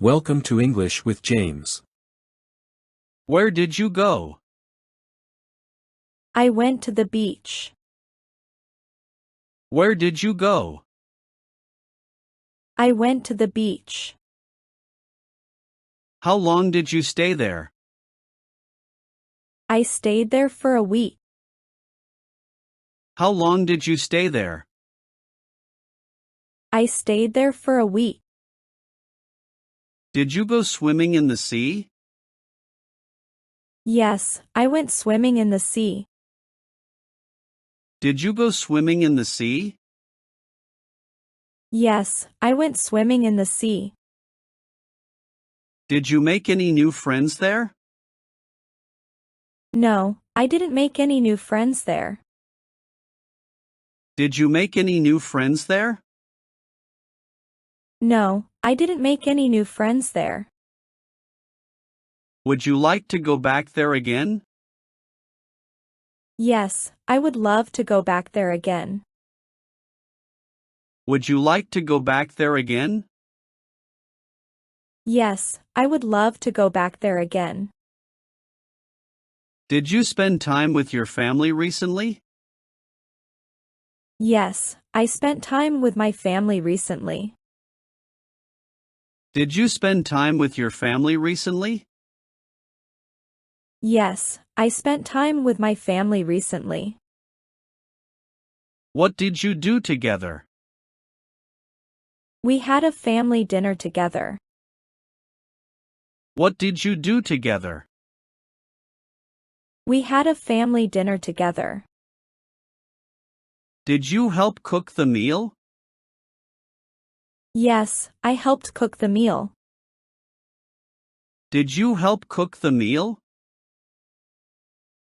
Welcome to English with James. Where did you go? I went to the beach. Where did you go? I went to the beach. How long did you stay there? I stayed there for a week. How long did you stay there? I stayed there for a week. Did you go swimming in the sea? Yes, I went swimming in the sea. Did you go swimming in the sea? Yes, I went swimming in the sea. Did you make any new friends there? No, I didn't make any new friends there. Did you make any new friends there? No, I didn't make any new friends there. Would you like to go back there again? Yes, I would love to go back there again. Would you like to go back there again? Yes, I would love to go back there again. Did you spend time with your family recently? Yes, I spent time with my family recently. Did you spend time with your family recently? Yes, I spent time with my family recently. What did you do together? We had a family dinner together. What did you do together? We had a family dinner together. Did you help cook the meal? Yes, I helped cook the meal. Did you help cook the meal?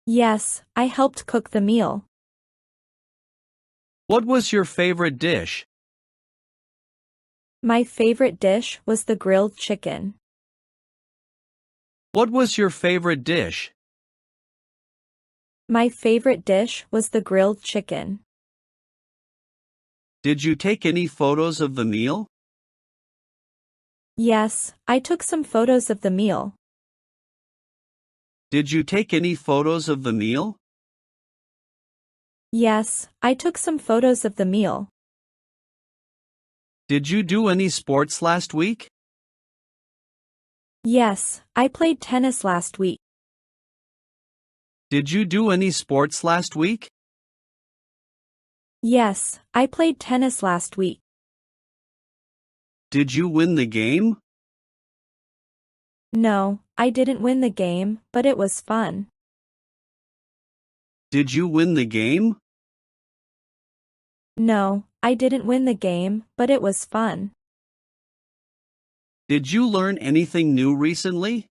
Yes, I helped cook the meal. What was your favorite dish? My favorite dish was the grilled chicken. What was your favorite dish? My favorite dish was the grilled chicken. Did you take any photos of the meal? Yes, I took some photos of the meal. Did you take any photos of the meal? Yes, I took some photos of the meal. Did you do any sports last week? Yes, I played tennis last week. Did you do any sports last week? Yes, I played tennis last week. Did you win the game? No, I didn't win the game, but it was fun. Did you win the game? No, I didn't win the game, but it was fun. Did you learn anything new recently?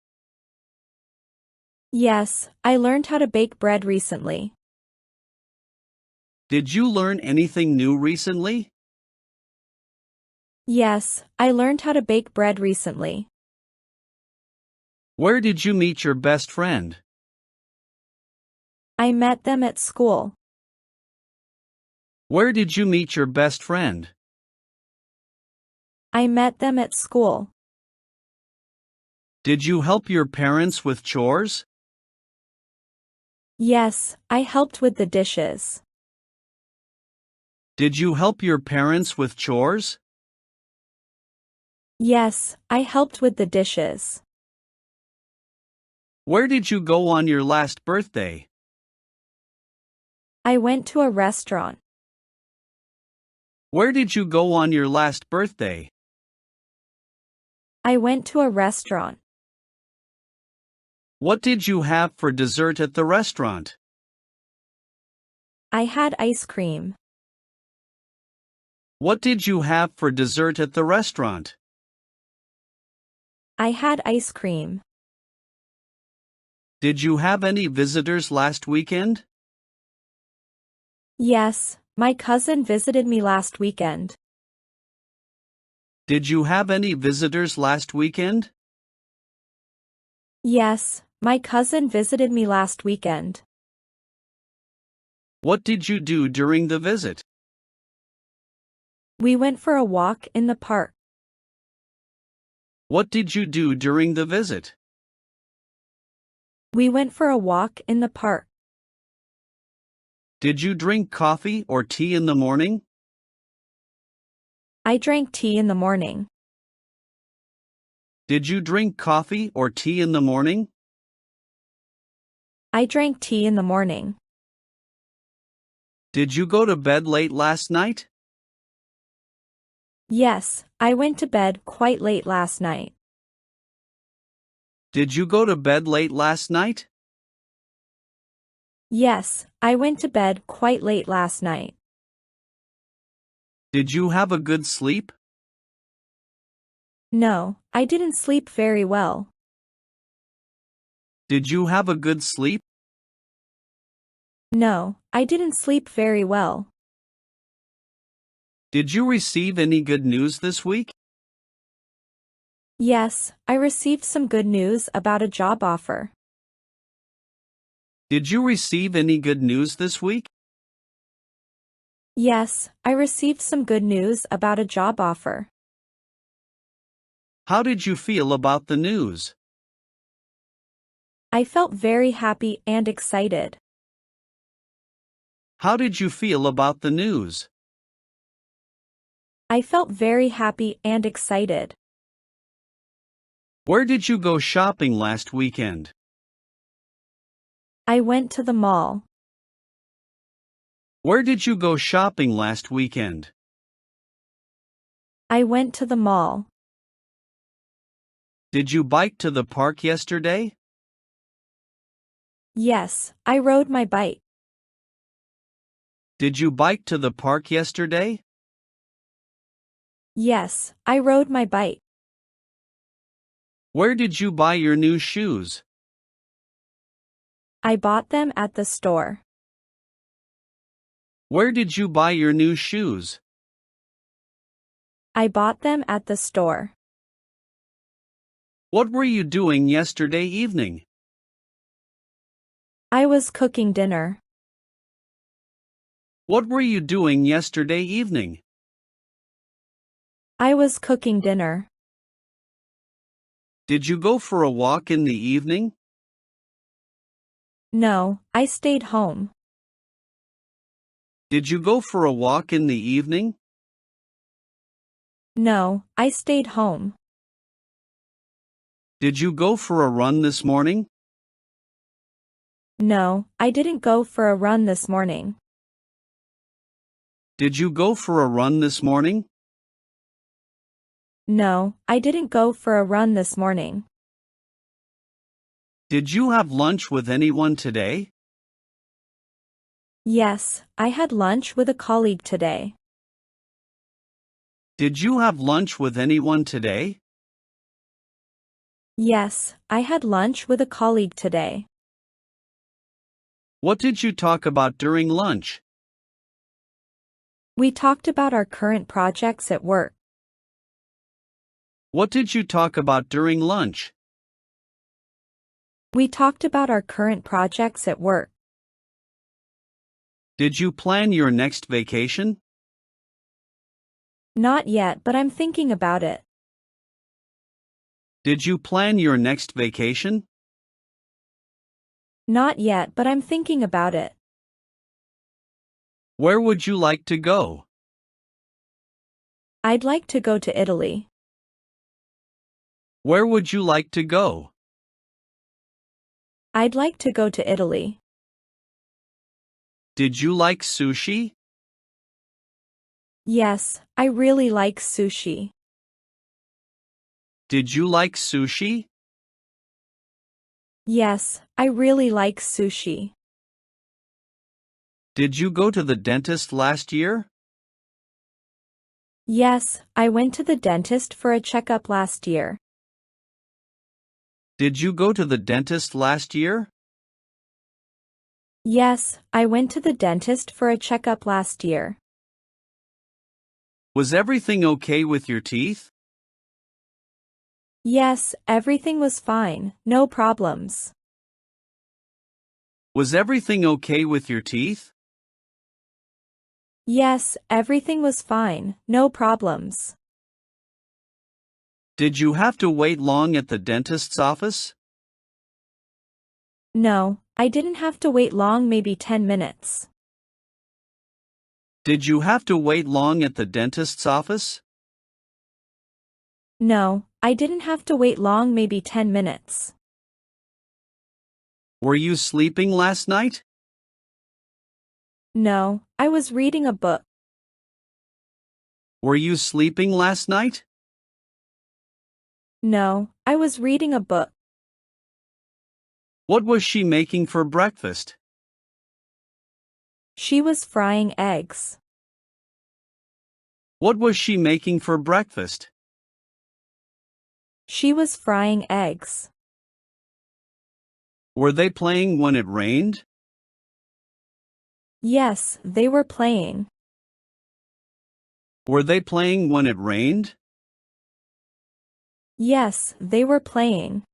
Yes, I learned how to bake bread recently. Did you learn anything new recently? Yes, I learned how to bake bread recently. Where did you meet your best friend? I met them at school. Where did you meet your best friend? I met them at school. Did you help your parents with chores? Yes, I helped with the dishes. Did you help your parents with chores? Yes, I helped with the dishes. Where did you go on your last birthday? I went to a restaurant. Where did you go on your last birthday? I went to a restaurant. What did you have for dessert at the restaurant? I had ice cream. What did you have for dessert at the restaurant? I had ice cream. Did you have any visitors last weekend? Yes, my cousin visited me last weekend. Did you have any visitors last weekend? Yes, my cousin visited me last weekend. What did you do during the visit? We went for a walk in the park. What did you do during the visit? We went for a walk in the park. Did you drink coffee or tea in the morning? I drank tea in the morning. Did you drink coffee or tea in the morning? I drank tea in the morning. Did you go to bed late last night? Yes, I went to bed quite late last night. Did you go to bed late last night? Yes, I went to bed quite late last night. Did you have a good sleep? No, I didn't sleep very well. Did you have a good sleep? No, I didn't sleep very well. Did you receive any good news this week? Yes, I received some good news about a job offer. Did you receive any good news this week? Yes, I received some good news about a job offer. How did you feel about the news? I felt very happy and excited. How did you feel about the news? I felt very happy and excited. Where did you go shopping last weekend? I went to the mall. Where did you go shopping last weekend? I went to the mall. Did you bike to the park yesterday? Yes, I rode my bike. Did you bike to the park yesterday? Yes, I rode my bike. Where did you buy your new shoes? I bought them at the store. Where did you buy your new shoes? I bought them at the store. What were you doing yesterday evening? I was cooking dinner. What were you doing yesterday evening? I was cooking dinner. Did you go for a walk in the evening? No, I stayed home. Did you go for a walk in the evening? No, I stayed home. Did you go for a run this morning? No, I didn't go for a run this morning. Did you go for a run this morning? No, I didn't go for a run this morning. Did you have lunch with anyone today? Yes, I had lunch with a colleague today. Did you have lunch with anyone today? Yes, I had lunch with a colleague today. What did you talk about during lunch? We talked about our current projects at work. What did you talk about during lunch? We talked about our current projects at work. Did you plan your next vacation? Not yet, but I'm thinking about it. Did you plan your next vacation? Not yet, but I'm thinking about it. Where would you like to go? I'd like to go to Italy. Where would you like to go? I'd like to go to Italy. Did you like sushi? Yes, I really like sushi. Did you like sushi? Yes, I really like sushi. Did you go to the dentist last year? Yes, I went to the dentist for a checkup last year. Did you go to the dentist last year? Yes, I went to the dentist for a checkup last year. Was everything okay with your teeth? Yes, everything was fine, no problems. Was everything okay with your teeth? Yes, everything was fine, no problems. Did you have to wait long at the dentist's office? No, I didn't have to wait long, maybe 10 minutes. Did you have to wait long at the dentist's office? No, I didn't have to wait long, maybe 10 minutes. Were you sleeping last night? No, I was reading a book. Were you sleeping last night? No, I was reading a book. What was she making for breakfast? She was frying eggs. What was she making for breakfast? She was frying eggs. Were they playing when it rained? Yes, they were playing. Were they playing when it rained? Yes, they were playing.